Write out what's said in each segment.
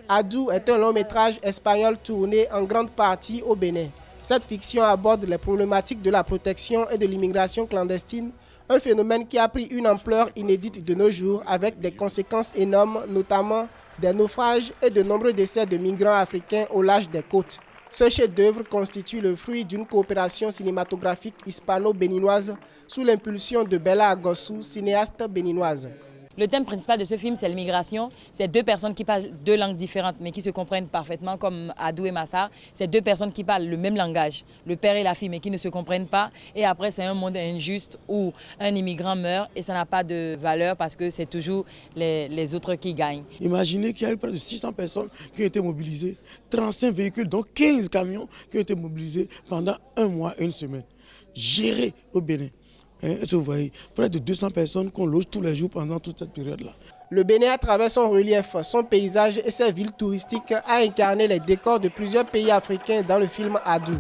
Adou est un long-métrage espagnol tourné en grande partie au Bénin. Cette fiction aborde les problématiques de la protection et de l'immigration clandestine, un phénomène qui a pris une ampleur inédite de nos jours avec des conséquences énormes, notamment des naufrages et de nombreux décès de migrants africains au large des côtes. Ce chef-d'œuvre constitue le fruit d'une coopération cinématographique hispano-béninoise sous l'impulsion de Bella Agossou, cinéaste béninoise. Le thème principal de ce film, c'est l'immigration. C'est deux personnes qui parlent deux langues différentes, mais qui se comprennent parfaitement, comme Adou et Massar. C'est deux personnes qui parlent le même langage, le père et la fille, mais qui ne se comprennent pas. Et après, c'est un monde injuste où un immigrant meurt et ça n'a pas de valeur parce que c'est toujours les autres qui gagnent. Imaginez qu'il y a eu près de 600 personnes qui ont été mobilisées, 35 véhicules, donc 15 camions qui ont été mobilisés pendant un mois et une semaine, gérés au Bénin. Vous voyez, près de 200 personnes qu'on loge tous les jours pendant toute cette période-là. Le Bénin, à travers son relief, son paysage et ses villes touristiques, a incarné les décors de plusieurs pays africains dans le film Adou.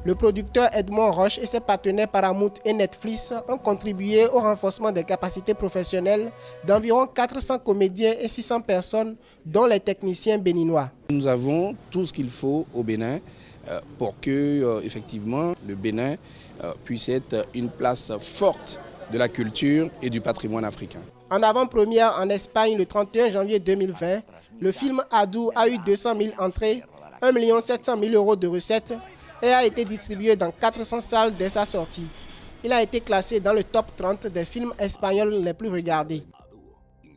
Le producteur Edmond Roche et ses partenaires Paramount et Netflix ont contribué au renforcement des capacités professionnelles d'environ 400 comédiens et 600 personnes, dont les techniciens béninois. Nous avons tout ce qu'il faut au Bénin pour que, effectivement, le Bénin puisse être une place forte de la culture et du patrimoine africain. En avant-première en Espagne le 31 janvier 2020, le film Adou a eu 200 000 entrées, 1 700 000 € de recettes et a été distribué dans 400 salles dès sa sortie. Il a été classé dans le top 30 des films espagnols les plus regardés.